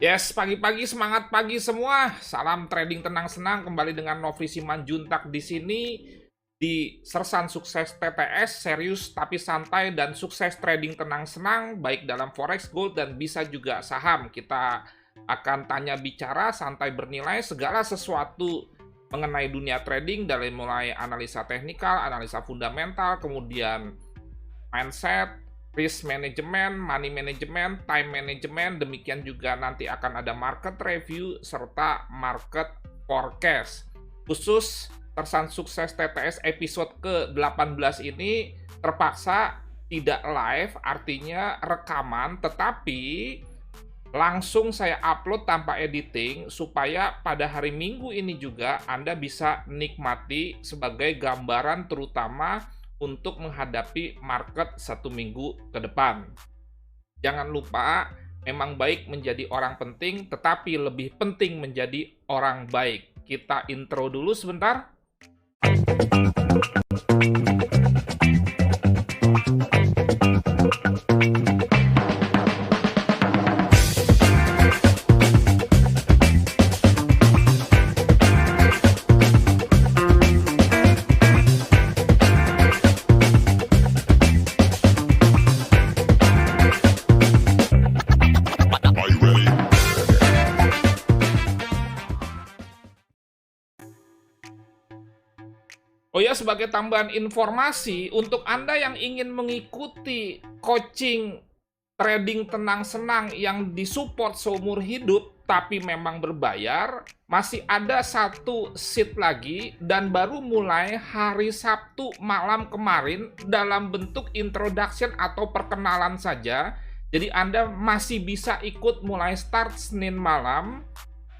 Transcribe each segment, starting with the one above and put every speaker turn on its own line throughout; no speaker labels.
Yes, pagi-pagi semangat pagi semua. Salam trading tenang senang kembali dengan Novi Simanjuntak di sini di Sersan Sukses TTS, serius tapi santai dan sukses trading tenang senang baik dalam forex, gold dan bisa juga saham. Kita akan tanya bicara santai bernilai segala sesuatu mengenai dunia trading dari mulai analisa teknikal, analisa fundamental, kemudian mindset, risk management, money management, time management, demikian juga nanti akan ada market review serta market forecast. Khusus Tersan Sukses TTS episode ke-18 ini terpaksa tidak live, artinya rekaman, tetapi langsung saya upload tanpa editing supaya pada hari Minggu ini juga Anda bisa nikmati sebagai gambaran terutama untuk menghadapi market satu minggu ke depan. Jangan lupa, memang baik menjadi orang penting, tetapi lebih penting menjadi orang baik. Kita intro dulu sebentar.
Are you ready?
Oh ya, sebagai tambahan informasi, untuk Anda yang ingin mengikuti coaching trading tenang senang yang disupport seumur hidup, tapi memang berbayar, masih ada satu seat lagi dan baru mulai hari Sabtu malam kemarin dalam bentuk introduction atau perkenalan saja. Jadi Anda masih bisa ikut mulai start Senin malam.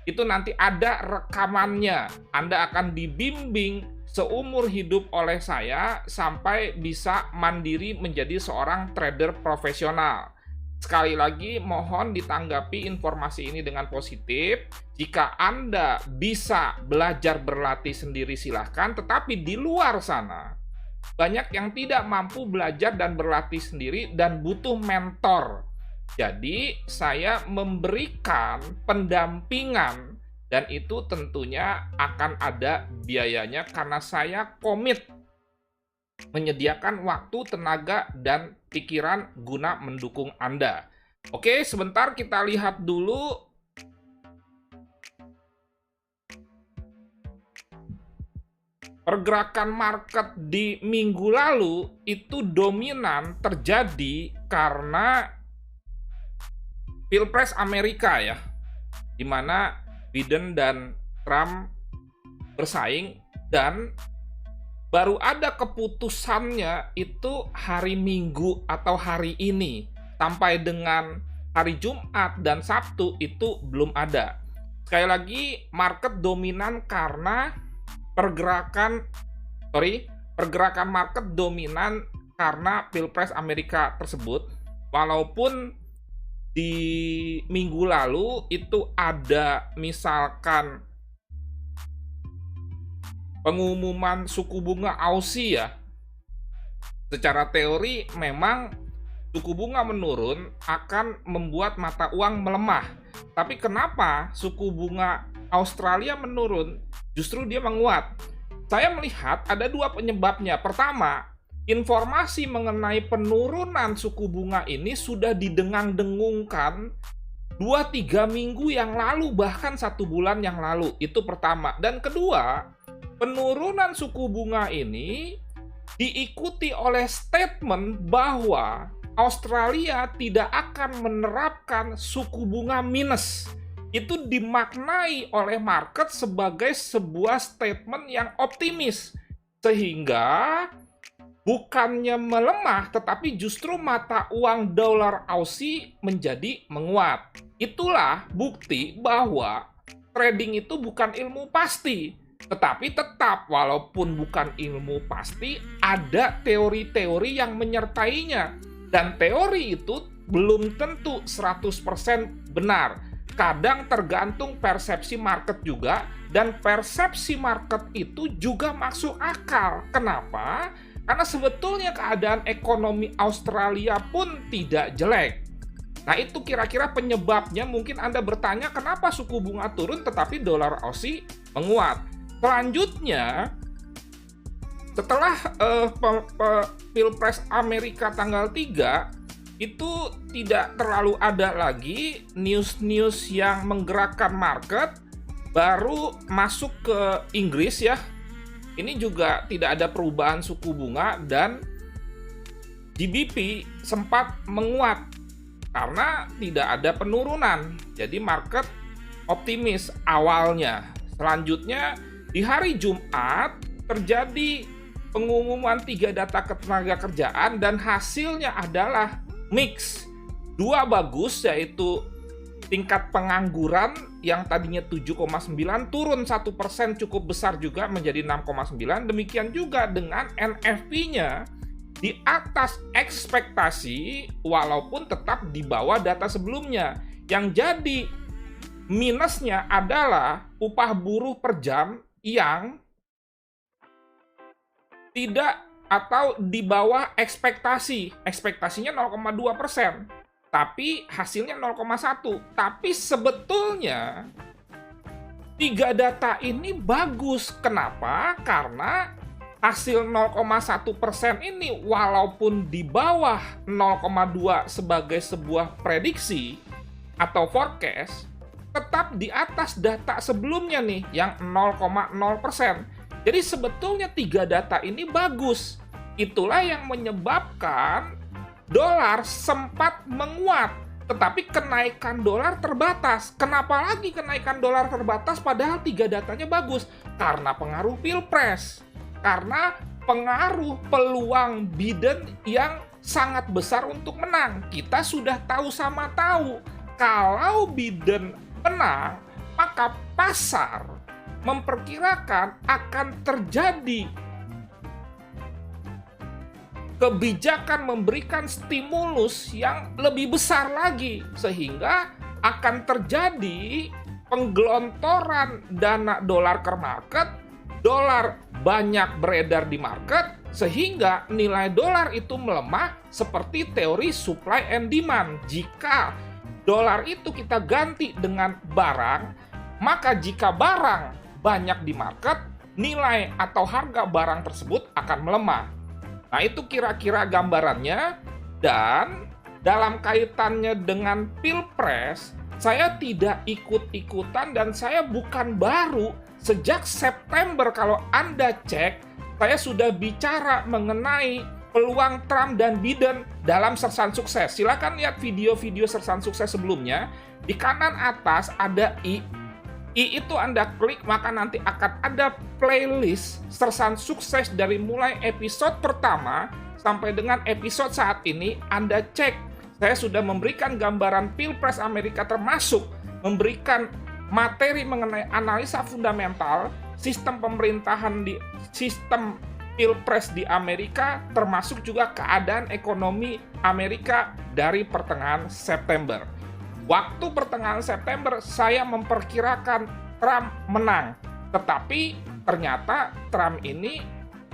Itu nanti ada rekamannya. Anda akan dibimbing seumur hidup oleh saya sampai bisa mandiri menjadi seorang trader profesional. Sekali lagi mohon ditanggapi informasi ini dengan positif. Jika Anda bisa belajar berlatih sendiri silahkan, tetapi di luar sana banyak yang tidak mampu belajar dan berlatih sendiri dan butuh mentor. Jadi, saya memberikan pendampingan dan itu tentunya akan ada biayanya karena saya komit menyediakan waktu, tenaga, dan pikiran guna mendukung Anda. Oke, sebentar kita lihat dulu. Pergerakan market di minggu lalu itu dominan terjadi karena Pilpres Amerika ya, di mana Biden dan Trump bersaing dan baru ada keputusannya itu hari Minggu atau hari ini. Sampai dengan hari Jumat dan Sabtu itu belum ada. Sekali lagi, market dominan karena pergerakan market dominan karena Pilpres Amerika tersebut. Walaupun di minggu lalu itu ada misalkan pengumuman suku bunga Aussie ya. Secara teori memang suku bunga menurun akan membuat mata uang melemah. Tapi kenapa suku bunga Australia menurun? Justru dia menguat. Saya melihat ada dua penyebabnya. Pertama, informasi mengenai penurunan suku bunga ini sudah didengang-dengungkan 2-3 minggu yang lalu, bahkan 1 bulan yang lalu. Itu pertama. Dan kedua, penurunan suku bunga ini diikuti oleh statement bahwa Australia tidak akan menerapkan suku bunga minus. Itu dimaknai oleh market sebagai sebuah statement yang optimis. Sehingga bukannya melemah, tetapi justru mata uang dolar Aussie menjadi menguat. Itulah bukti bahwa trading itu bukan ilmu pasti. Tetapi tetap, walaupun bukan ilmu pasti, ada teori-teori yang menyertainya. Dan teori itu belum tentu 100% benar. Kadang tergantung persepsi market juga, dan persepsi market itu juga masuk akal. Kenapa? Karena sebetulnya keadaan ekonomi Australia pun tidak jelek. Nah, itu kira-kira penyebabnya. Mungkin Anda bertanya kenapa suku bunga turun tetapi dolar Aussie menguat. Selanjutnya, setelah Pilpres Amerika tanggal 3, itu tidak terlalu ada lagi news-news yang menggerakkan market. Baru masuk ke Inggris ya, ini juga tidak ada perubahan suku bunga dan GBP sempat menguat karena tidak ada penurunan. Jadi market optimis awalnya. Selanjutnya di hari Jumat terjadi pengumuman 3 data ketenagakerjaan dan hasilnya adalah mix. 2 bagus, yaitu tingkat pengangguran yang tadinya 7,9 turun 1% cukup besar juga menjadi 6,9. Demikian juga dengan NFP-nya di atas ekspektasi walaupun tetap di bawah data sebelumnya. Yang jadi minusnya adalah upah buruh per jam yang tidak atau di bawah ekspektasi. Ekspektasinya 0,2%, tapi hasilnya 0,1. Tapi sebetulnya 3 data ini bagus. Kenapa? Karena hasil 0,1% ini walaupun di bawah 0,2 sebagai sebuah prediksi atau forecast, tetap di atas data sebelumnya nih yang 0,0%. Jadi sebetulnya 3 data ini bagus. Itulah yang menyebabkan dolar sempat menguat, tetapi kenaikan dolar terbatas. Kenapa lagi kenaikan dolar terbatas padahal 3 datanya bagus? Karena pengaruh Pilpres. Karena pengaruh peluang Biden yang sangat besar untuk menang. Kita sudah tahu sama tahu, kalau Biden menang, maka pasar memperkirakan akan terjadi kebijakan memberikan stimulus yang lebih besar lagi, sehingga akan terjadi penggelontoran dana dolar ke market, dolar banyak beredar di market, sehingga nilai dolar itu melemah seperti teori supply and demand. Jika dolar itu kita ganti dengan barang, maka jika barang banyak di market, nilai atau harga barang tersebut akan melemah. Nah, itu kira-kira gambarannya. Dan dalam kaitannya dengan Pilpres, saya tidak ikut-ikutan dan saya bukan baru. Sejak September kalau Anda cek, saya sudah bicara mengenai peluang Trump dan Biden dalam Sersan Sukses. Silakan lihat video-video Sersan Sukses sebelumnya. Di kanan atas ada I itu Anda klik, maka nanti akan ada playlist Sersan Sukses dari mulai episode pertama sampai dengan episode saat ini. Anda cek, saya sudah memberikan gambaran Pilpres Amerika, termasuk memberikan materi mengenai analisa fundamental sistem pemerintahan di sistem Pilpres di Amerika, termasuk juga keadaan ekonomi Amerika dari pertengahan September. Waktu pertengahan September saya memperkirakan Trump menang, tetapi ternyata Trump ini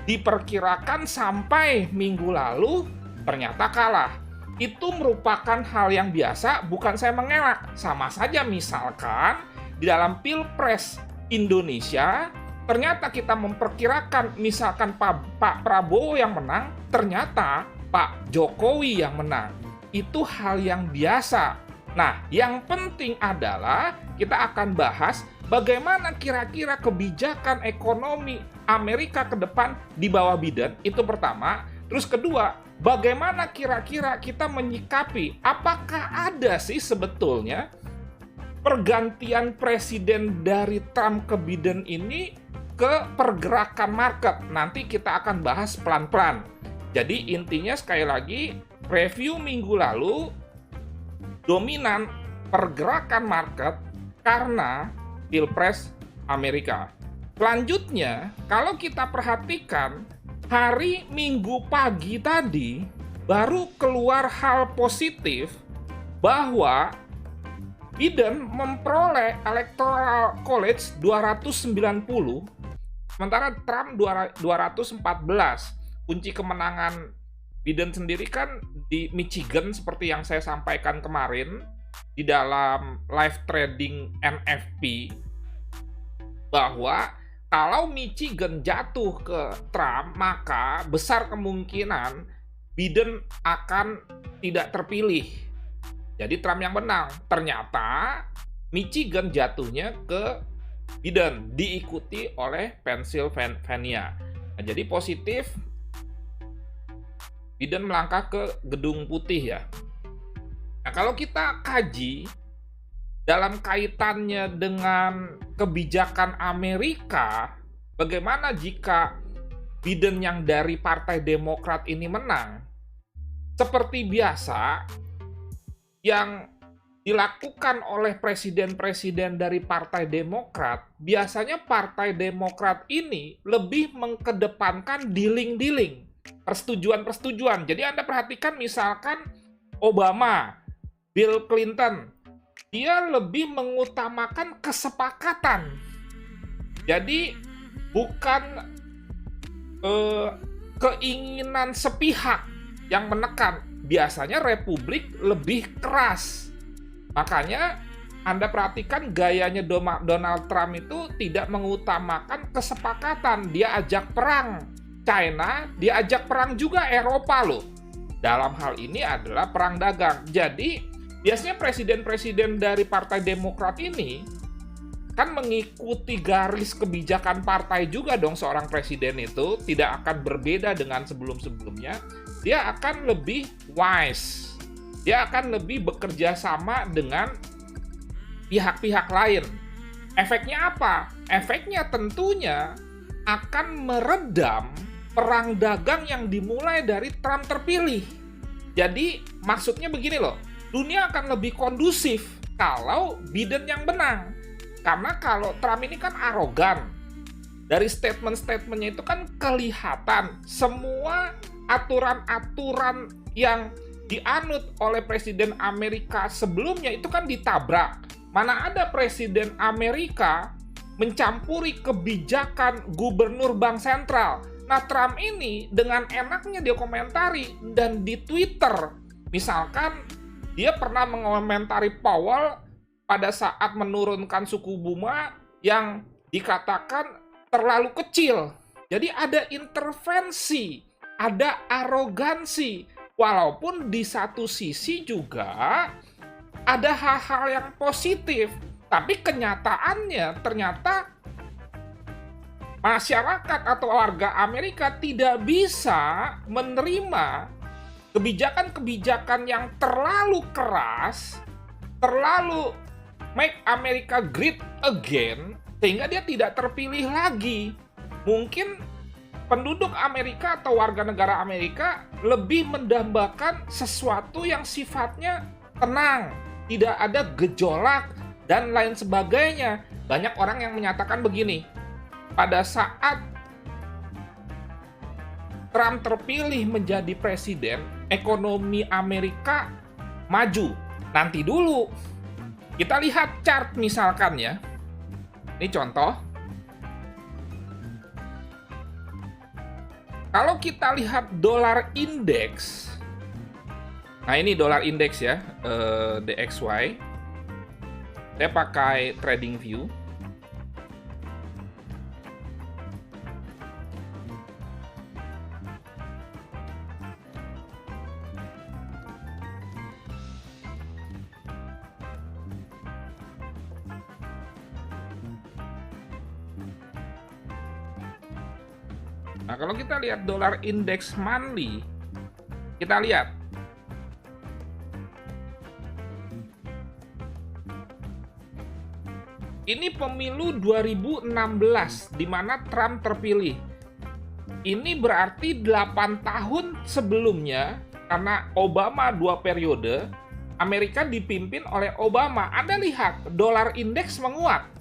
diperkirakan sampai minggu lalu ternyata kalah. Itu merupakan hal yang biasa, bukan saya mengelak. Sama saja misalkan di dalam Pilpres Indonesia, ternyata kita memperkirakan misalkan Pak Prabowo yang menang, ternyata Pak Jokowi yang menang. Itu hal yang biasa. Nah, yang penting adalah kita akan bahas bagaimana kira-kira kebijakan ekonomi Amerika ke depan di bawah Biden, itu pertama. Terus kedua, bagaimana kira-kira kita menyikapi, apakah ada sih sebetulnya pergantian presiden dari Trump ke Biden ini ke pergerakan market. Nanti kita akan bahas pelan-pelan. Jadi intinya sekali lagi, review minggu lalu, dominan pergerakan market karena Pilpres Amerika. Selanjutnya, kalau kita perhatikan, hari Minggu pagi tadi baru keluar hal positif bahwa Biden memperoleh Electoral College 290, sementara Trump 214. Kunci kemenangan Biden sendiri kan di Michigan seperti yang saya sampaikan kemarin di dalam live trading NFP bahwa kalau Michigan jatuh ke Trump, maka besar kemungkinan Biden akan tidak terpilih. Jadi Trump yang menang. Ternyata Michigan jatuhnya ke Biden, diikuti oleh Pennsylvania. Nah, jadi positif Biden melangkah ke Gedung Putih ya. Nah, kalau kita kaji dalam kaitannya dengan kebijakan Amerika, bagaimana jika Biden yang dari Partai Demokrat ini menang? Seperti biasa, yang dilakukan oleh presiden-presiden dari Partai Demokrat, biasanya Partai Demokrat ini lebih mengkedepankan dealing-dealing, persetujuan-persetujuan. Jadi Anda perhatikan misalkan Obama, Bill Clinton, dia lebih mengutamakan kesepakatan. Jadi bukan keinginan sepihak yang menekan. Biasanya Republik lebih keras. Makanya Anda perhatikan gayanya Donald Trump itu tidak mengutamakan kesepakatan. Dia ajak perang China, dia ajak perang juga Eropa loh. Dalam hal ini adalah perang dagang. Jadi biasanya presiden-presiden dari Partai Demokrat ini kan mengikuti garis kebijakan partai juga dong. Seorang presiden itu tidak akan berbeda dengan sebelum-sebelumnya. Dia akan lebih wise. Dia akan lebih bekerja sama dengan pihak-pihak lain. Efeknya apa? Efeknya tentunya akan meredam perang dagang yang dimulai dari Trump terpilih. Jadi maksudnya begini loh, dunia akan lebih kondusif kalau Biden yang menang. Karena kalau Trump ini kan arogan. Dari statement-statementnya itu kan kelihatan semua aturan-aturan yang dianut oleh Presiden Amerika sebelumnya itu kan ditabrak. Mana ada Presiden Amerika mencampuri kebijakan gubernur bank sentral. Nah, Trump ini dengan enaknya dia komentari dan di Twitter. Misalkan dia pernah mengomentari Powell pada saat menurunkan suku bunga yang dikatakan terlalu kecil. Jadi ada intervensi, ada arogansi. Walaupun di satu sisi juga ada hal-hal yang positif. Tapi kenyataannya ternyata masyarakat atau warga Amerika tidak bisa menerima kebijakan-kebijakan yang terlalu keras, terlalu make America great again, sehingga dia tidak terpilih lagi. Mungkin penduduk Amerika atau warga negara Amerika lebih mendambakan sesuatu yang sifatnya tenang, tidak ada gejolak, dan lain sebagainya. Banyak orang yang menyatakan begini, pada saat Trump terpilih menjadi presiden, ekonomi Amerika maju. Nanti dulu, kita lihat chart misalkan ya. Ini contoh. Kalau kita lihat dolar indeks, nah ini dolar indeks ya, DXY. Saya pakai TradingView. Nah, kalau kita lihat dolar indeks monthly, kita lihat ini pemilu 2016 di mana Trump terpilih. Ini berarti 8 tahun sebelumnya, karena Obama 2 periode, Amerika dipimpin oleh Obama. Anda lihat dolar indeks menguat.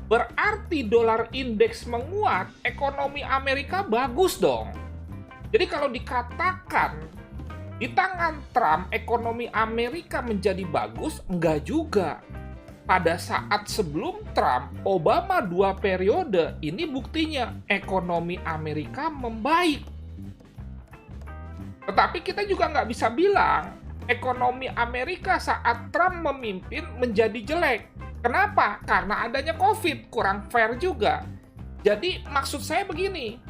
Berarti dolar indeks menguat, ekonomi Amerika bagus dong. Jadi kalau dikatakan di tangan Trump ekonomi Amerika menjadi bagus, enggak juga. Pada saat sebelum Trump, Obama 2 periode, ini buktinya ekonomi Amerika membaik. Tetapi kita juga nggak bisa bilang ekonomi Amerika saat Trump memimpin menjadi jelek. Kenapa? Karena adanya COVID, kurang fair juga. Jadi maksud saya begini,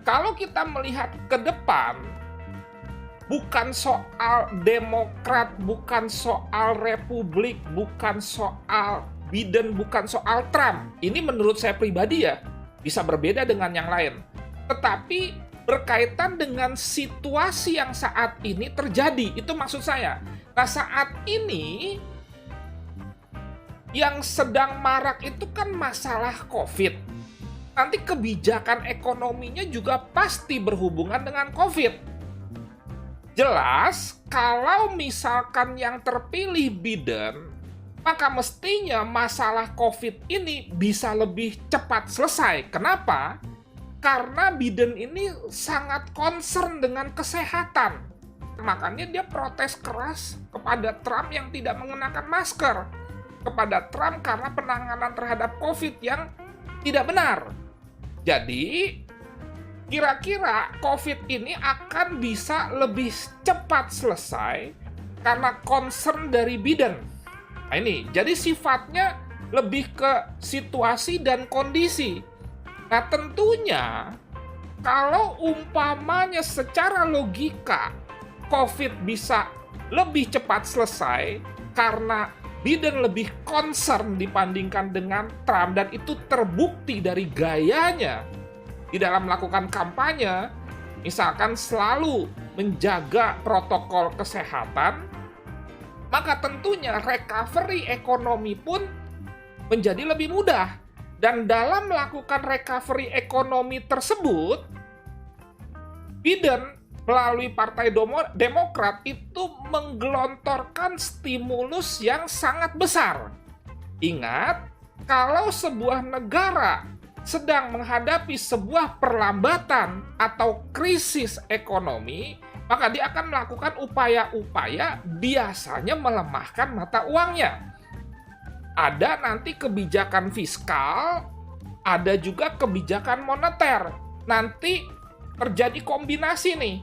kalau kita melihat ke depan, bukan soal Demokrat, bukan soal Republik, bukan soal Biden, bukan soal Trump. Ini menurut saya pribadi ya, bisa berbeda dengan yang lain. Tetapi berkaitan dengan situasi yang saat ini terjadi, itu maksud saya. Nah, saat ini yang sedang marak itu kan masalah COVID. Nanti kebijakan ekonominya juga pasti berhubungan dengan COVID. Jelas, kalau misalkan yang terpilih Biden, maka mestinya masalah COVID ini bisa lebih cepat selesai. Kenapa? Karena Biden ini sangat concern dengan kesehatan. Makanya dia protes keras kepada Trump yang tidak mengenakan masker. Kepada Trump karena penanganan terhadap COVID yang tidak benar. Jadi, kira-kira COVID ini akan bisa lebih cepat selesai karena concern dari Biden. Nah ini, jadi sifatnya lebih ke situasi dan kondisi. Nah tentunya, kalau umpamanya secara logika COVID bisa lebih cepat selesai karena Biden lebih concern dibandingkan dengan Trump, dan itu terbukti dari gayanya di dalam melakukan kampanye, misalkan selalu menjaga protokol kesehatan, maka tentunya recovery ekonomi pun menjadi lebih mudah. Dan dalam melakukan recovery ekonomi tersebut, Biden melalui Partai Demokrat itu menggelontorkan stimulus yang sangat besar. Ingat, kalau sebuah negara sedang menghadapi sebuah perlambatan atau krisis ekonomi, maka dia akan melakukan upaya-upaya biasanya melemahkan mata uangnya. Ada nanti kebijakan fiskal, ada juga kebijakan moneter. Nanti terjadi kombinasi nih.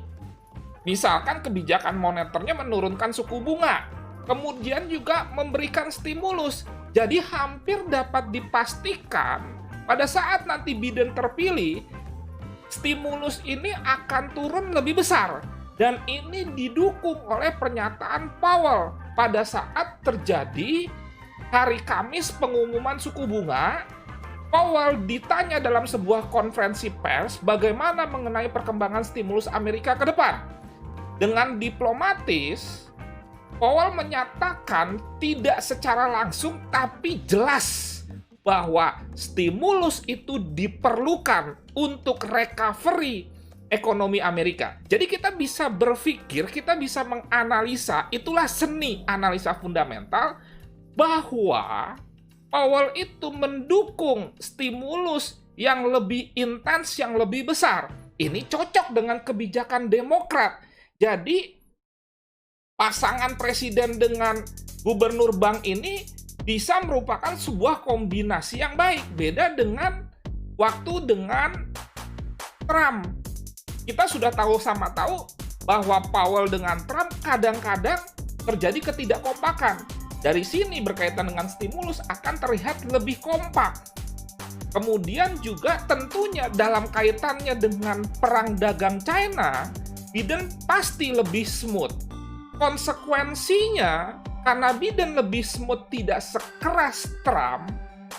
Misalkan kebijakan moneternya menurunkan suku bunga, kemudian juga memberikan stimulus. Jadi hampir dapat dipastikan pada saat nanti Biden terpilih, stimulus ini akan turun lebih besar. Dan ini didukung oleh pernyataan Powell pada saat terjadi hari Kamis pengumuman suku bunga. Powell ditanya dalam sebuah konferensi pers bagaimana mengenai perkembangan stimulus Amerika ke depan. Dengan diplomatis, Powell menyatakan tidak secara langsung tapi jelas bahwa stimulus itu diperlukan untuk recovery ekonomi Amerika. Jadi kita bisa berpikir, kita bisa menganalisa, itulah seni analisa fundamental, bahwa Powell itu mendukung stimulus yang lebih intens, yang lebih besar. Ini cocok dengan kebijakan Demokrat. Jadi pasangan presiden dengan gubernur bank ini bisa merupakan sebuah kombinasi yang baik. Beda dengan waktu dengan Trump. Kita sudah tahu sama tahu bahwa Powell dengan Trump kadang-kadang terjadi ketidakkompakan. Dari sini berkaitan dengan stimulus akan terlihat lebih kompak. Kemudian juga tentunya dalam kaitannya dengan perang dagang China, Biden pasti lebih smooth. Konsekuensinya, karena Biden lebih smooth tidak sekeras Trump,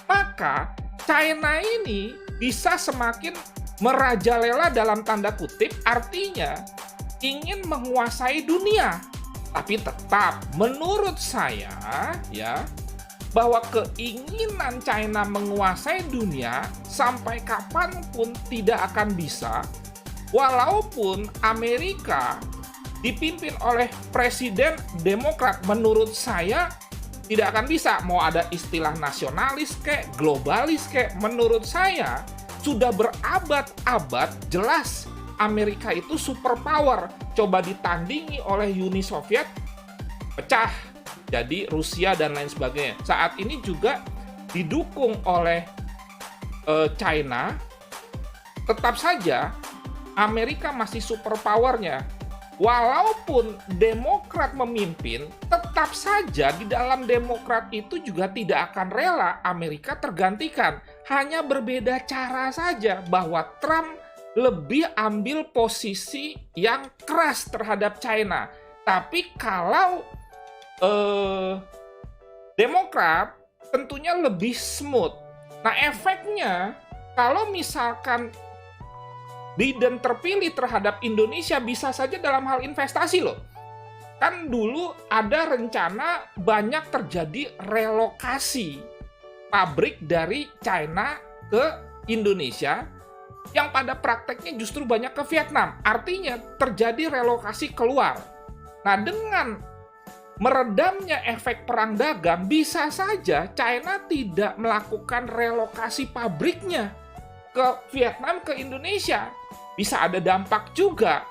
maka China ini bisa semakin merajalela dalam tanda kutip, artinya ingin menguasai dunia. Tapi tetap menurut saya ya, bahwa keinginan China menguasai dunia sampai kapanpun tidak akan bisa, walaupun Amerika dipimpin oleh presiden Demokrat. Menurut saya tidak akan bisa. Mau ada istilah nasionalis kek, globalis kek, menurut saya sudah berabad-abad jelas Amerika itu superpower. Coba ditandingi oleh Uni Soviet, pecah jadi Rusia dan lain sebagainya. Saat ini juga didukung oleh China. Tetap saja Amerika masih superpowernya. Walaupun Demokrat memimpin, tetap saja di dalam Demokrat itu juga tidak akan rela Amerika tergantikan. Hanya berbeda cara saja, bahwa Trump lebih ambil posisi yang keras terhadap China. Tapi kalau Demokrat tentunya lebih smooth. Nah, efeknya kalau misalkan Biden terpilih terhadap Indonesia, bisa saja dalam hal investasi loh. Kan dulu ada rencana banyak terjadi relokasi pabrik dari China ke Indonesia, yang pada prakteknya justru banyak ke Vietnam. Artinya terjadi relokasi keluar. Nah, dengan meredamnya efek perang dagang, bisa saja China tidak melakukan relokasi pabriknya ke Vietnam, ke Indonesia. Bisa ada dampak juga.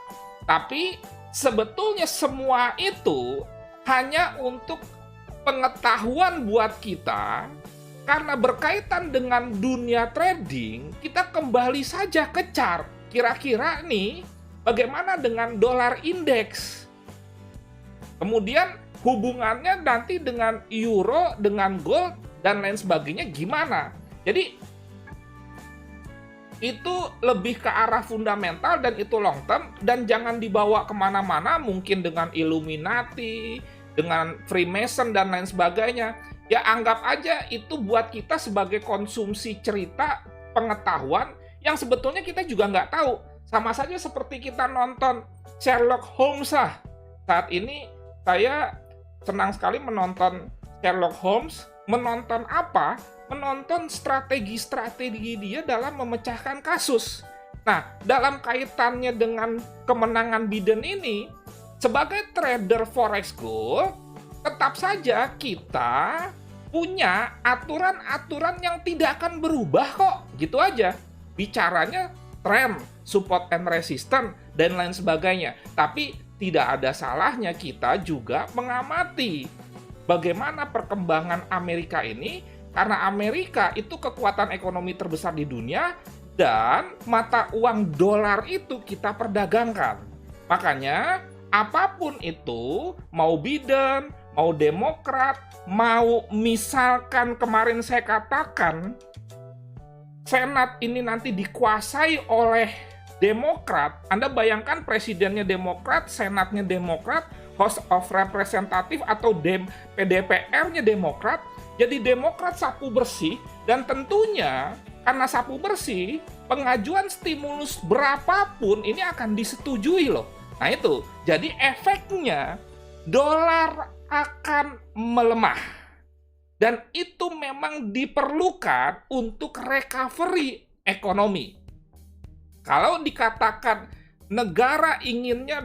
Tapi sebetulnya semua itu hanya untuk pengetahuan buat kita, karena berkaitan dengan dunia trading, kita kembali saja ke chart. Kira-kira nih, bagaimana dengan dolar indeks? Kemudian hubungannya nanti dengan euro, dengan gold, dan lain sebagainya gimana? Jadi itu lebih ke arah fundamental dan itu long term, dan jangan dibawa kemana-mana mungkin dengan Illuminati, dengan Freemason dan lain sebagainya. Ya anggap aja itu buat kita sebagai konsumsi cerita, pengetahuan yang sebetulnya kita juga nggak tahu. Sama saja seperti kita nonton Sherlock Holmes lah. Saat ini saya senang sekali menonton Sherlock Holmes. Menonton apa? Menonton strategi-strategi dia dalam memecahkan kasus. Nah, dalam kaitannya dengan kemenangan Biden ini, sebagai trader forex gold, tetap saja kita punya aturan-aturan yang tidak akan berubah kok. Gitu aja. Bicaranya trend, support and resistance, dan lain sebagainya. Tapi tidak ada salahnya kita juga mengamati bagaimana perkembangan Amerika ini, karena Amerika itu kekuatan ekonomi terbesar di dunia, dan mata uang dolar itu kita perdagangkan. Makanya, apapun itu, mau Biden, mau Demokrat, mau misalkan kemarin saya katakan, Senat ini nanti dikuasai oleh Demokrat, Anda bayangkan presidennya Demokrat, Senatnya Demokrat, House of Representative atau PDPR-nya Demokrat, jadi Demokrat sapu bersih, dan tentunya karena sapu bersih, pengajuan stimulus berapapun ini akan disetujui loh. Nah itu, jadi efeknya dolar akan melemah. Dan itu memang diperlukan untuk recovery ekonomi. Kalau dikatakan negara inginnya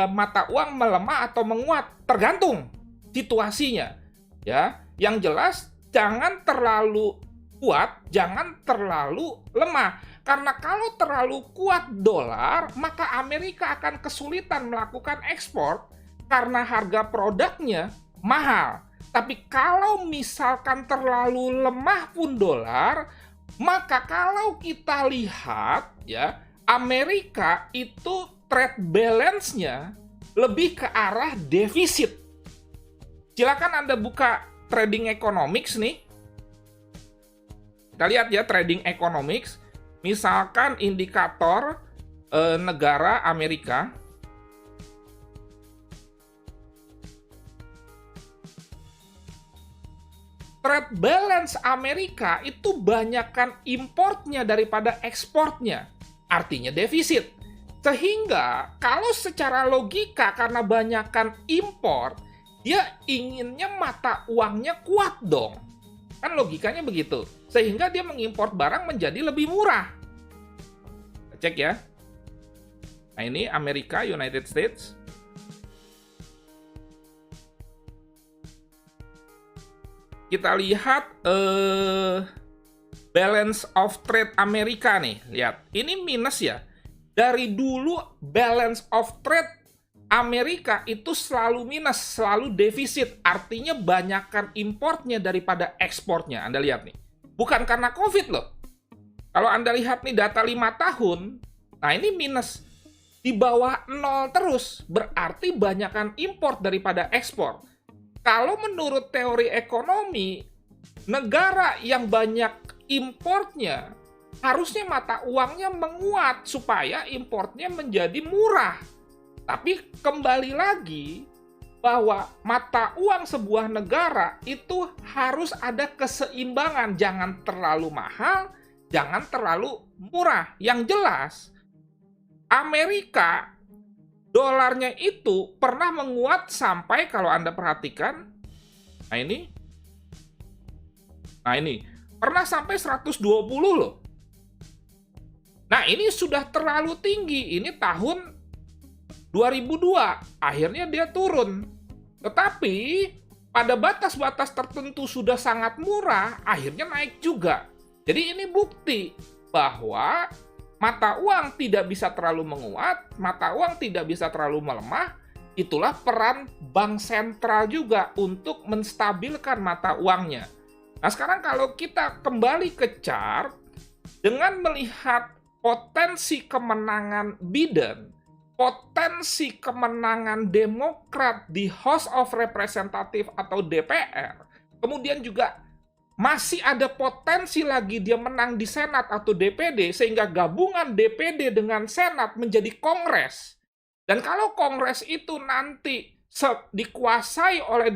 mata uang melemah atau menguat, tergantung situasinya. Ya, yang jelas jangan terlalu kuat, jangan terlalu lemah. Karena kalau terlalu kuat dolar, maka Amerika akan kesulitan melakukan ekspor karena harga produknya mahal. Tapi kalau misalkan terlalu lemah pun dolar, maka kalau kita lihat ya, Amerika itu trade balance-nya lebih ke arah defisit. Silakan Anda buka trading economics nih. Kita lihat ya trading economics. Misalkan indikator negara Amerika. Trade balance Amerika itu banyakkan importnya daripada ekspornya. Artinya defisit. Sehingga kalau secara logika karena banyakkan import, dia inginnya mata uangnya kuat dong. Kan logikanya begitu. Sehingga dia mengimpor barang menjadi lebih murah. Kita cek ya. Nah ini Amerika, United States. Kita lihat balance of trade Amerika nih. Lihat, ini minus ya. Dari dulu balance of trade Amerika itu selalu minus, selalu defisit. Artinya banyakkan importnya daripada ekspornya. Anda lihat nih. Bukan karena COVID loh. Kalau Anda lihat nih data 5 tahun, Nah, ini minus di bawah nol terus, berarti banyakkan import daripada ekspor. Kalau menurut teori ekonomi, negara yang banyak importnya, harusnya mata uangnya menguat supaya importnya menjadi murah. Tapi kembali lagi, bahwa mata uang sebuah negara itu harus ada keseimbangan, jangan terlalu mahal, jangan terlalu murah. Yang jelas, Amerika dolarnya itu pernah menguat sampai, kalau Anda perhatikan, nah ini pernah sampai 120 loh. Nah, ini sudah terlalu tinggi. Ini tahun 2002, akhirnya dia turun. Tetapi pada batas-batas tertentu sudah sangat murah, akhirnya naik juga. Jadi ini bukti bahwa mata uang tidak bisa terlalu menguat, mata uang tidak bisa terlalu melemah. Itulah peran bank sentral juga untuk menstabilkan mata uangnya. Nah, sekarang kalau kita kembali ke chart, dengan melihat potensi kemenangan Biden, potensi kemenangan Demokrat di House of Representatives atau DPR, kemudian juga masih ada potensi lagi dia menang di Senat atau DPD, sehingga gabungan DPD dengan Senat menjadi Kongres. Dan kalau Kongres itu nanti dikuasai oleh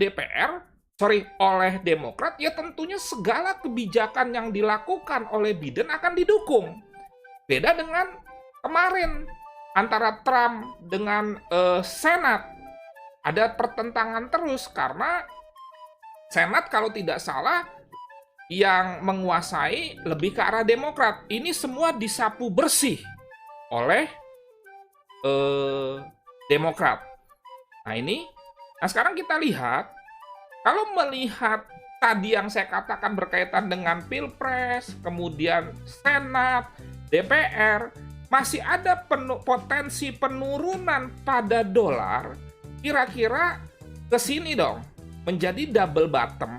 oleh Demokrat, ya tentunya segala kebijakan yang dilakukan oleh Biden akan didukung. Beda dengan kemarin, antara Trump dengan Senat. Ada pertentangan terus, karena Senat kalau tidak salah yang menguasai lebih ke arah Demokrat. Ini semua disapu bersih oleh Demokrat. Nah sekarang kita lihat, kalau melihat tadi yang saya katakan berkaitan dengan Pilpres, kemudian Senat, DPR, masih ada potensi penurunan pada dolar, kira-kira ke sini dong, menjadi double bottom.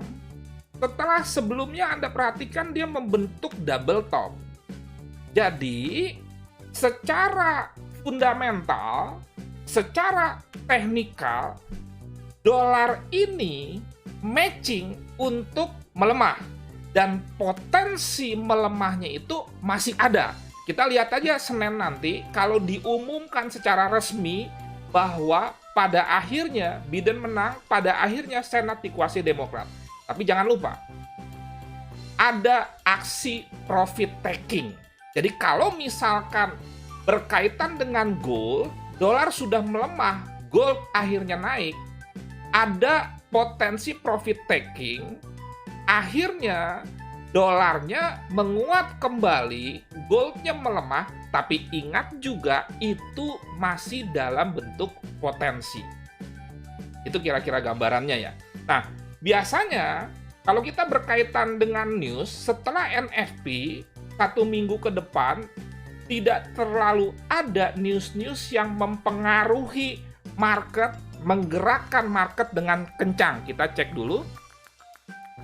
Setelah sebelumnya Anda perhatikan dia membentuk double top. Jadi, secara fundamental, secara teknikal, dolar ini matching untuk melemah. Dan potensi melemahnya itu masih ada. Kita lihat aja Senin nanti, kalau diumumkan secara resmi bahwa pada akhirnya Biden menang, pada akhirnya Senat dikuasai Demokrat. Tapi jangan lupa, ada aksi profit taking. Jadi kalau misalkan berkaitan dengan gold, dolar sudah melemah, gold akhirnya naik, ada potensi profit taking, akhirnya dolarnya menguat kembali, goldnya melemah, tapi ingat juga itu masih dalam bentuk potensi. Itu kira-kira gambarannya ya. Nah, biasanya kalau kita berkaitan dengan news, setelah NFP, 1 minggu ke depan, tidak terlalu ada news-news yang mempengaruhi market, menggerakkan market dengan kencang. Kita cek dulu.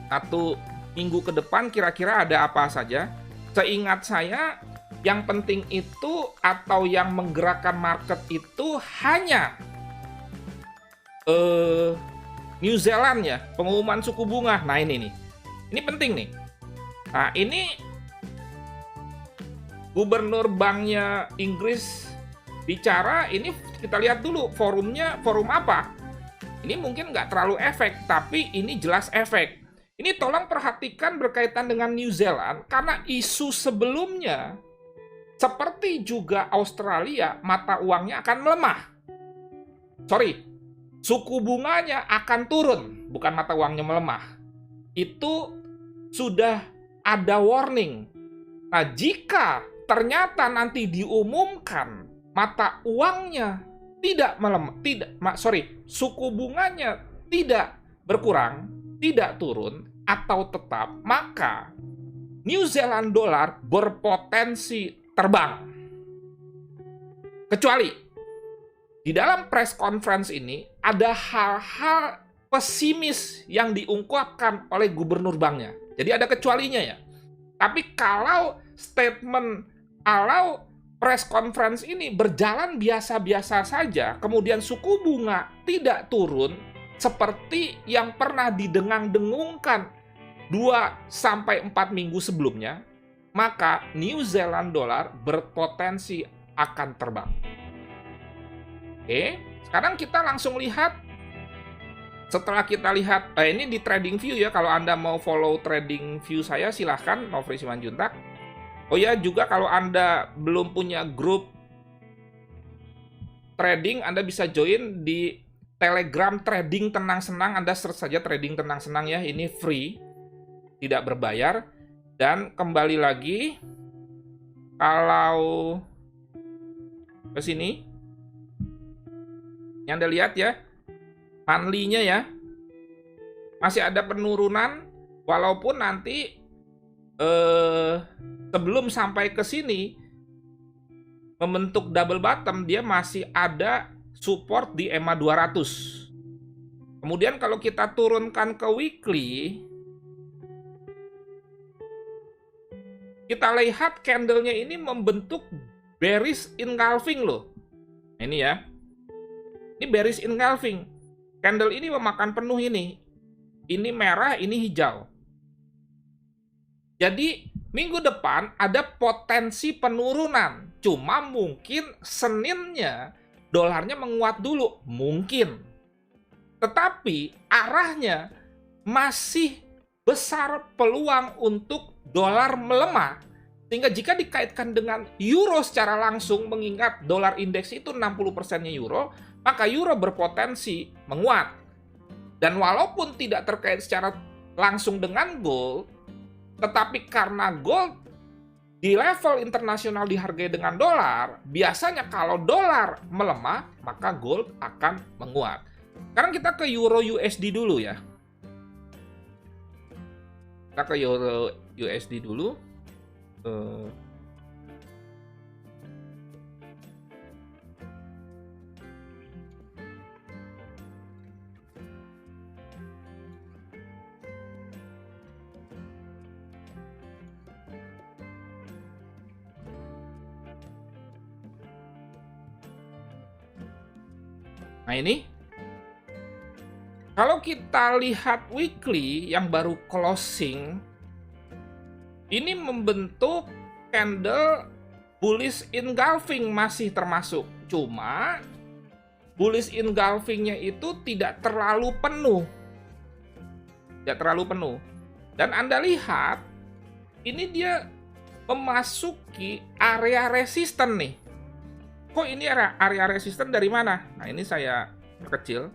1 minggu ke depan kira-kira ada apa saja. Seingat saya, yang penting itu atau yang menggerakkan market itu hanya New Zealand ya, pengumuman suku bunga. Nah ini nih, ini penting nih. Nah ini gubernur banknya Inggris bicara, ini kita lihat dulu forumnya, forum apa. Ini mungkin nggak terlalu efek, tapi ini jelas efek. Ini tolong perhatikan berkaitan dengan New Zealand, karena isu sebelumnya, seperti juga Australia, mata uangnya akan melemah. Suku bunganya akan turun, bukan mata uangnya melemah. Itu sudah ada warning. Nah, jika ternyata nanti diumumkan mata uangnya tidak melemah, suku bunganya tidak berkurang, tidak turun, atau tetap, maka New Zealand dollar berpotensi terbang. Kecuali di dalam press conference ini ada hal-hal pesimis yang diungkapkan oleh gubernur banknya. Jadi ada kecualinya ya. Tapi kalau statement, kalau press conference ini berjalan biasa-biasa saja, kemudian suku bunga tidak turun seperti yang pernah didengang-dengungkan 2-4 minggu sebelumnya, maka New Zealand dollar berpotensi akan terbang. Oke, sekarang kita langsung lihat. Setelah kita lihat, ini di Trading View ya, kalau Anda mau follow Trading View saya silahkan, Nofri Simanjuntak. Oh ya, juga kalau Anda belum punya grup trading, Anda bisa join di Telegram Trading Tenang Senang. Anda search saja Trading Tenang Senang ya, ini free, tidak berbayar. Dan kembali lagi, kalau ke sini, yang Anda lihat ya, monthly-nya ya, masih ada penurunan, walaupun nanti sebelum sampai ke sini membentuk double bottom, dia masih ada support di EMA 200. Kemudian kalau kita turunkan ke weekly, kita lihat candle-nya ini membentuk bearish engulfing loh. Ini ya. Ini bearish engulfing. Candle ini memakan penuh ini. Ini merah, ini hijau. Jadi minggu depan ada potensi penurunan. Cuma mungkin Seninnya dolarnya menguat dulu. Mungkin. Tetapi arahnya masih besar peluang untuk dolar melemah. Sehingga jika dikaitkan dengan euro secara langsung, mengingat dolar indeks itu 60%-nya euro, maka euro berpotensi menguat. Dan walaupun tidak terkait secara langsung dengan gold, tetapi karena gold di level internasional dihargai dengan dolar, biasanya kalau dolar melemah, maka gold akan menguat. Sekarang kita ke euro USD dulu ya. Kita ke euro USD dulu. Nah ini, kalau kita lihat weekly yang baru closing, ini membentuk candle bullish engulfing masih termasuk. Cuma bullish engulfing-nya itu tidak terlalu penuh. Tidak terlalu penuh. Dan Anda lihat, ini dia memasuki area resisten nih. Kok ini area resisten dari mana? Nah, ini saya perkecil.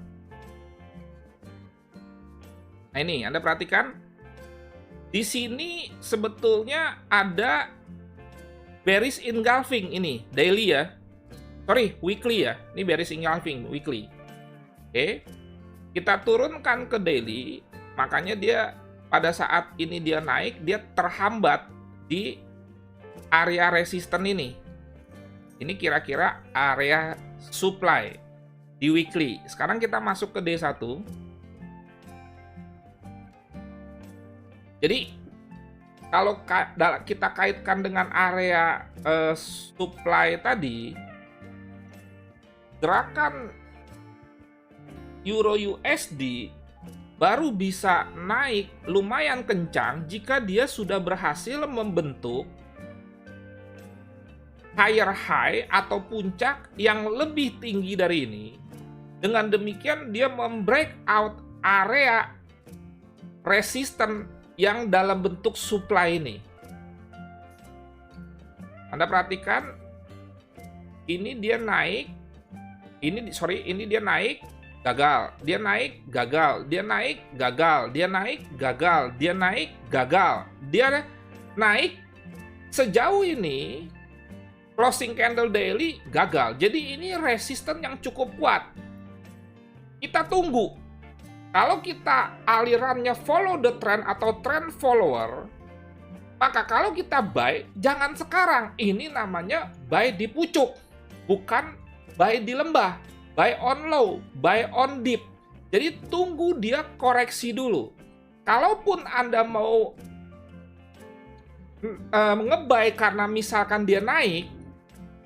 Nah, ini Anda perhatikan. Di sini sebetulnya ada bearish engulfing ini, daily ya. Sorry, weekly ya. Ini bearish engulfing, weekly. Oke. Kita turunkan ke daily, makanya dia pada saat ini dia naik, dia terhambat di area resisten ini. Ini kira-kira area supply di weekly. Sekarang kita masuk ke D1. Jadi kalau kita kaitkan dengan area supply tadi, gerakan Euro USD baru bisa naik lumayan kencang jika dia sudah berhasil membentuk higher high atau puncak yang lebih tinggi dari ini. Dengan demikian dia membreak out area resisten yang dalam bentuk supply ini. Anda perhatikan, ini dia naik, ini dia naik, gagal, dia naik, gagal, dia naik, gagal, dia naik, gagal, dia naik, gagal, dia naik sejauh ini. Closing candle daily gagal. Jadi ini resisten yang cukup kuat. Kita tunggu. Kalau kita alirannya follow the trend atau trend follower, maka kalau kita buy, jangan sekarang. Ini namanya buy di pucuk, bukan buy di lembah. Buy on low, buy on dip. Jadi tunggu dia koreksi dulu. Kalaupun Anda mau nge-buy karena misalkan dia naik,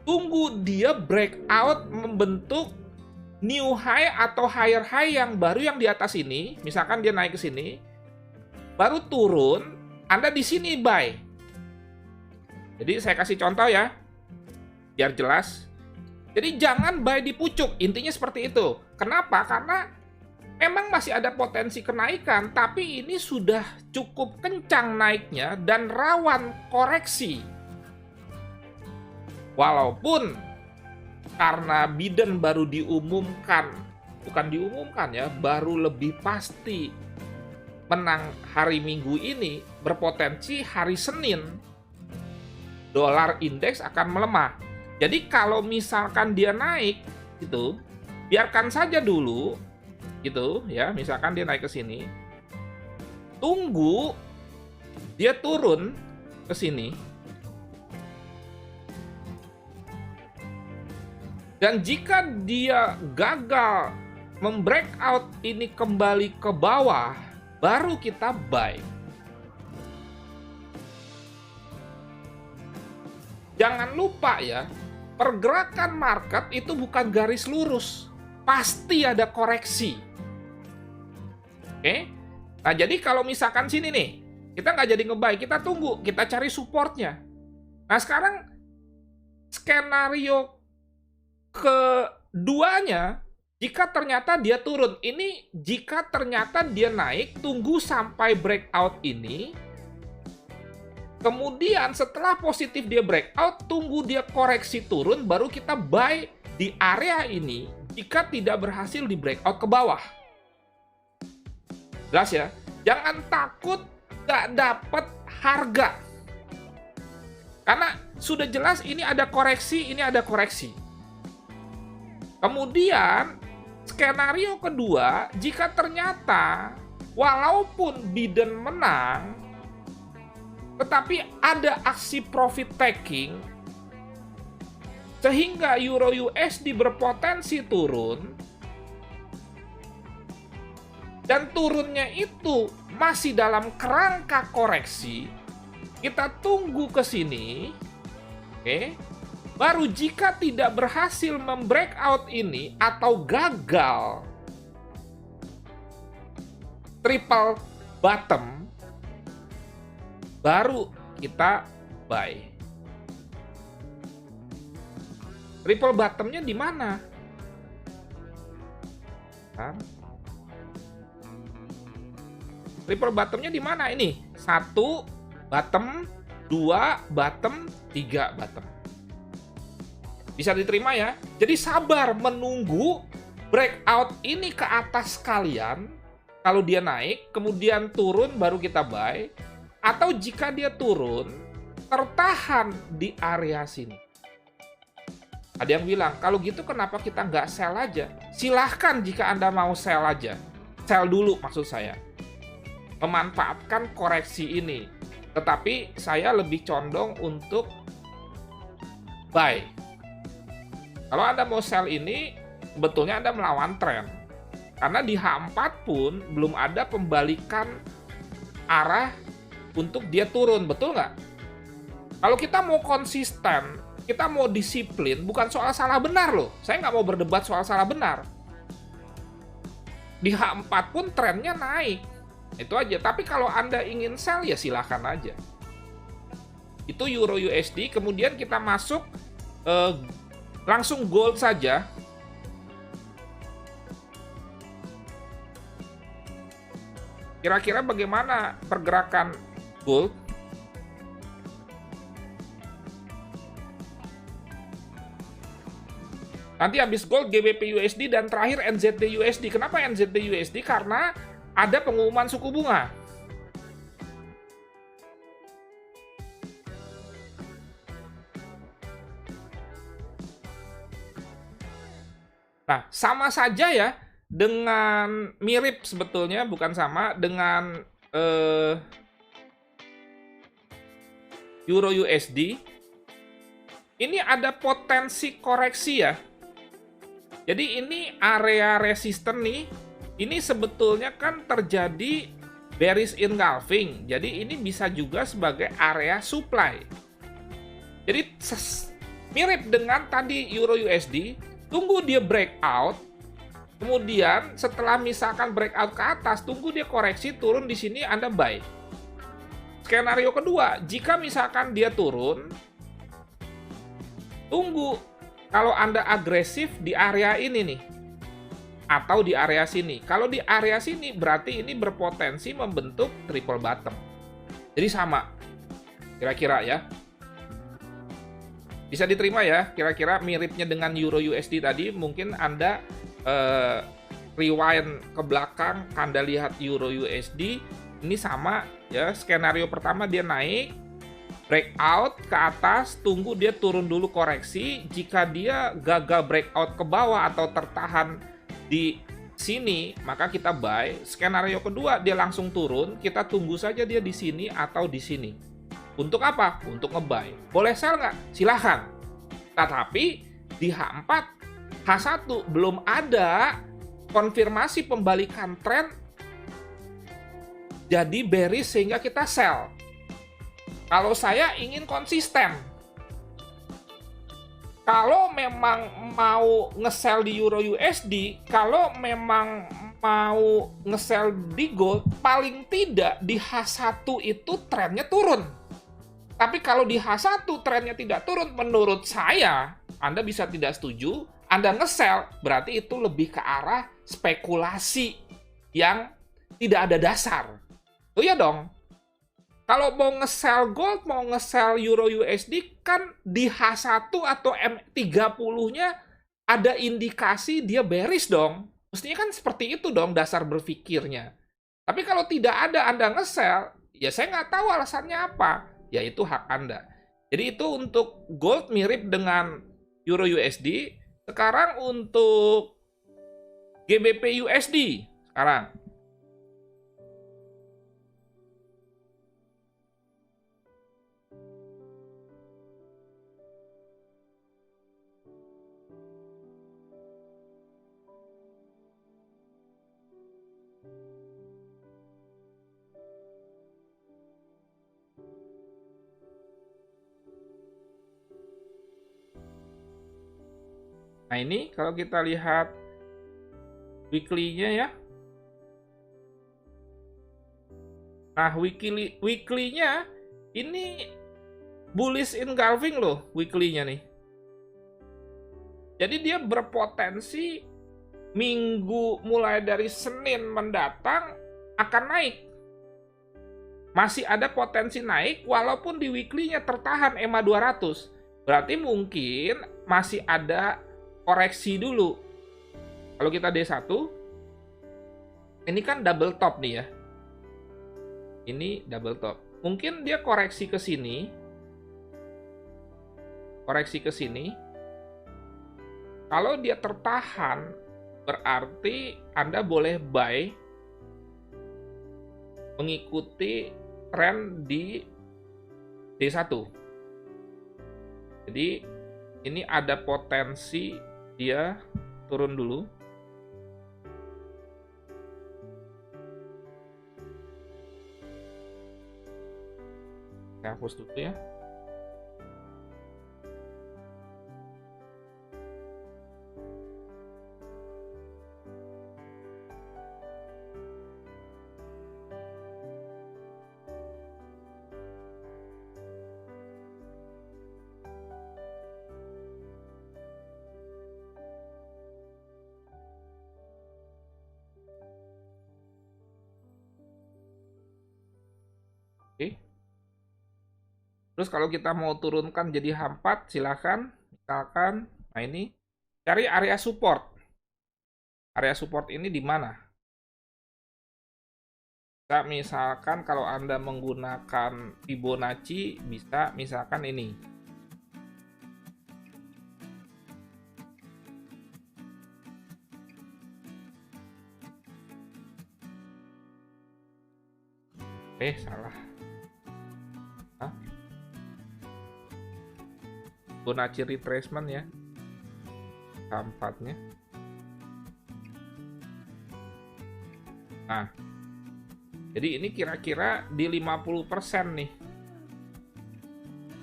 tunggu dia breakout membentuk new high atau higher high yang baru yang di atas ini. Misalkan dia naik ke sini, baru turun, Anda di sini buy. Jadi saya kasih contoh ya, biar jelas. Jadi jangan buy di pucuk, intinya seperti itu. Kenapa? Karena memang masih ada potensi kenaikan, tapi ini sudah cukup kencang naiknya dan rawan koreksi. Walaupun karena Biden baru baru lebih pasti menang hari Minggu ini, berpotensi hari Senin dolar indeks akan melemah. Jadi kalau misalkan dia naik, gitu, biarkan saja dulu, gitu ya. Misalkan dia naik ke sini, tunggu dia turun ke sini, dan jika dia gagal membreakout ini kembali ke bawah, baru kita buy. Jangan lupa ya, pergerakan market itu bukan garis lurus. Pasti ada koreksi. Oke? Nah, jadi kalau misalkan sini nih, kita nggak jadi nge-buy, kita tunggu, kita cari supportnya. Nah, sekarang skenario keduanya, jika ternyata dia turun, ini jika ternyata dia naik, tunggu sampai breakout ini, kemudian setelah positif dia breakout, tunggu dia koreksi turun, baru kita buy di area ini jika tidak berhasil di breakout ke bawah. Jelas ya? Jangan takut nggak dapat harga. Karena sudah jelas ini ada koreksi, ini ada koreksi. Kemudian, skenario kedua, jika ternyata walaupun Biden menang, tetapi ada aksi profit taking, sehingga Euro USD berpotensi turun, dan turunnya itu masih dalam kerangka koreksi, kita tunggu ke sini, oke? Baru jika tidak berhasil membreakout ini atau gagal triple bottom, baru kita buy. Triple bottomnya di mana? Triple bottomnya di mana ini? 1 bottom, 2 bottom, 3 bottom. Bisa diterima ya? Jadi sabar menunggu breakout ini ke atas kalian. Kalau dia naik, kemudian turun baru kita buy. Atau jika dia turun, tertahan di area sini. Ada yang bilang, kalau gitu kenapa kita nggak sell aja? Silahkan jika Anda mau sell aja. Sell dulu maksud saya. Memanfaatkan koreksi ini. Tetapi saya lebih condong untuk buy. Kalau Anda mau sell ini, sebetulnya Anda melawan tren. Karena di H4 pun belum ada pembalikan arah untuk dia turun, betul nggak? Kalau kita mau konsisten, kita mau disiplin, bukan soal salah benar loh. Saya nggak mau berdebat soal salah benar. Di H4 pun trennya naik. Itu aja. Tapi kalau Anda ingin sell, ya silahkan aja. Itu Euro USD, kemudian kita masuk langsung gold saja. Kira-kira bagaimana pergerakan gold? Nanti habis gold GBP USD dan terakhir NZD USD. Kenapa NZD USD? Karena ada pengumuman suku bunga. Nah, sama saja ya dengan mirip sebetulnya, bukan sama, dengan Euro USD. Ini ada potensi koreksi ya. Jadi ini area resisten nih. Ini sebetulnya kan terjadi bearish engulfing. Jadi ini bisa juga sebagai area supply. Jadi Mirip dengan tadi Euro USD, tunggu dia breakout, kemudian setelah misalkan breakout ke atas, tunggu dia koreksi turun di sini Anda buy. Skenario kedua, jika misalkan dia turun, tunggu kalau Anda agresif di area ini nih, atau di area sini. Kalau di area sini berarti ini berpotensi membentuk triple bottom. Jadi sama, kira-kira ya. Bisa diterima ya, kira-kira miripnya dengan Euro USD tadi. Mungkin Anda rewind ke belakang, Anda lihat Euro USD, ini sama ya. Skenario pertama dia naik, breakout ke atas, tunggu dia turun dulu koreksi. Jika dia gagal breakout ke bawah atau tertahan di sini, maka kita buy. Skenario kedua dia langsung turun, kita tunggu saja dia di sini atau di sini. Untuk apa? Untuk nge-buy. Boleh sell nggak? Silahkan. Tetapi di H4, H1 belum ada konfirmasi pembalikan tren jadi bearish sehingga kita sell. Kalau saya ingin konsisten. Kalau memang mau nge-sell di Euro USD, kalau memang mau nge-sell di gold, paling tidak di H1 itu trennya turun. Tapi kalau di H1 trennya tidak turun, menurut saya, Anda bisa tidak setuju, Anda nge-sell, berarti itu lebih ke arah spekulasi yang tidak ada dasar. Oh iya dong. Kalau mau nge-sell gold, mau nge-sell Euro USD, kan di H1 atau M30-nya ada indikasi dia bearish dong. Mestinya kan seperti itu dong dasar berpikirnya. Tapi kalau tidak ada Anda nge-sell, ya saya nggak tahu alasannya apa. Ya itu hak Anda. Jadi itu untuk gold mirip dengan Euro USD. Sekarang untuk GBP USD. Sekarang. Nah ini kalau kita lihat weekly-nya ya. Nah weekly-nya ini bullish engulfing loh weekly-nya nih. Jadi dia berpotensi minggu mulai dari Senin mendatang akan naik. Masih ada potensi naik walaupun di weekly-nya tertahan EMA 200. Berarti mungkin masih ada koreksi dulu. Kalau kita D1, ini kan double top nih ya. Ini double top. Mungkin dia koreksi ke sini. Koreksi ke sini. Kalau dia tertahan, berarti Anda boleh buy mengikuti tren di D1. Jadi ini ada potensi dia turun dulu. Saya hapus dulu ya. Oke. Terus kalau kita mau turunkan jadi H4, silakan. Misalkan, nah ini, cari area support. Area support ini di mana? Bisa misalkan kalau Anda menggunakan Fibonacci, bisa misalkan ini. Salah. Fibonacci retracement ya. Keempatnya. Nah. Jadi ini kira-kira di 50% nih.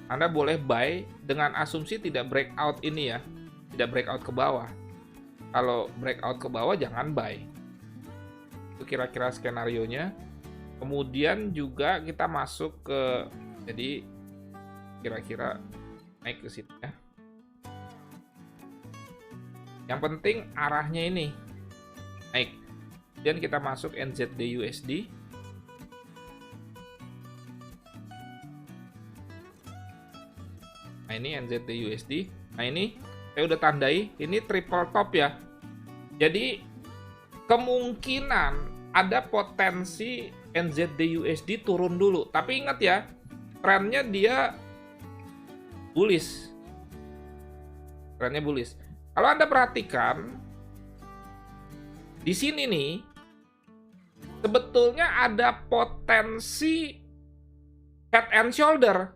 Anda boleh buy dengan asumsi tidak breakout ini ya, tidak breakout ke bawah. Kalau breakout ke bawah jangan buy. Itu kira-kira skenarionya. Kemudian juga kita masuk ke, jadi kira-kira naik ke situ ya. Yang penting arahnya ini naik. Dan kita masuk NZD USD. Nah ini NZD USD. Nah ini saya udah tandai, ini triple top ya. Jadi kemungkinan ada potensi NZD USD turun dulu. Tapi ingat ya, trennya dia bullish. Trennya bullish. Kalau Anda perhatikan di sini nih, sebetulnya ada potensi head and shoulder.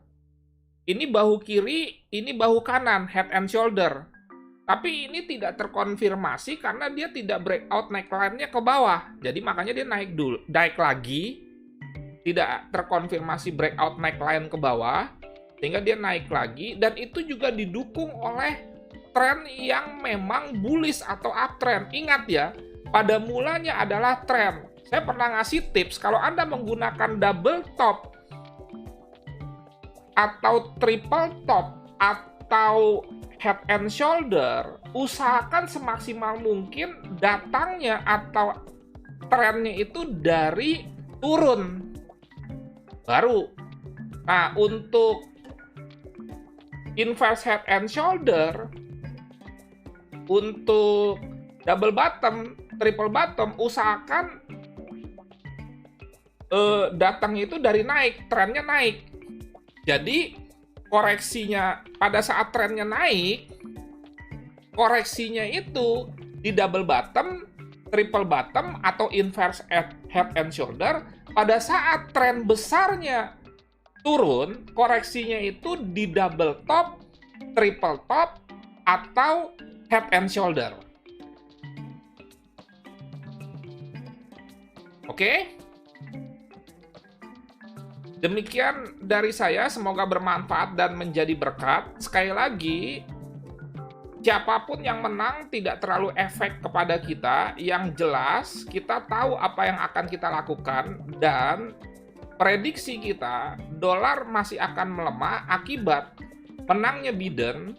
Ini bahu kiri, ini bahu kanan, head and shoulder. Tapi ini tidak terkonfirmasi karena dia tidak breakout neckline-nya ke bawah. Jadi makanya dia naik lagi. Tidak terkonfirmasi breakout neckline ke bawah. Sehingga dia naik lagi. Dan itu juga didukung oleh tren yang memang bullish atau uptrend. Ingat ya, pada mulanya adalah tren. Saya pernah ngasih tips, kalau Anda menggunakan double top, atau triple top, atau head and shoulder, usahakan semaksimal mungkin datangnya atau trennya itu dari turun baru. Nah, untuk inverse head and shoulder, untuk double bottom, triple bottom, usahakan datangnya itu dari naik, trennya naik. Jadi koreksinya pada saat trennya naik, koreksinya itu di double bottom, triple bottom, atau inverse head and shoulder. Pada saat tren besarnya turun, koreksinya itu di double top, triple top, atau head and shoulder. Oke? Demikian dari saya, semoga bermanfaat dan menjadi berkat. Sekali lagi, siapapun yang menang tidak terlalu efek kepada kita. Yang jelas, kita tahu apa yang akan kita lakukan dan prediksi kita, dolar masih akan melemah akibat menangnya Biden,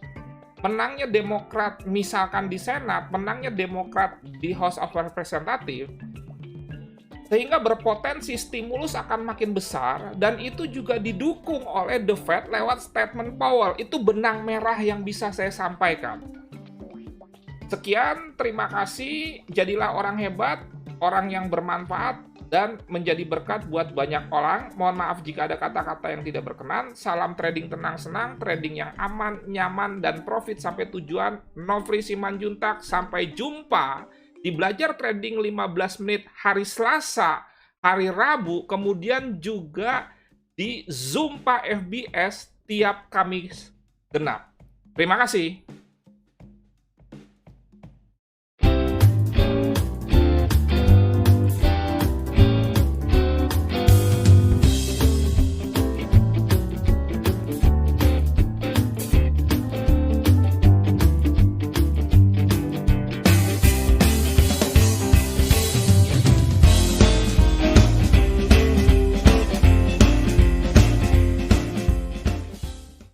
menangnya Demokrat misalkan di Senat, menangnya Demokrat di House of Representatives, sehingga berpotensi stimulus akan makin besar, dan itu juga didukung oleh The Fed lewat statement Powell. Itu benang merah yang bisa saya sampaikan. Sekian, terima kasih. Jadilah orang hebat, orang yang bermanfaat, dan menjadi berkat buat banyak orang. Mohon maaf jika ada kata-kata yang tidak berkenan. Salam trading tenang senang, trading yang aman, nyaman, dan profit sampai tujuan. Nofri Simanjuntak, sampai jumpa di Belajar Trading 15 menit hari Selasa, hari Rabu, kemudian juga di Zoom Pak FBS tiap Kamis genap. Terima kasih.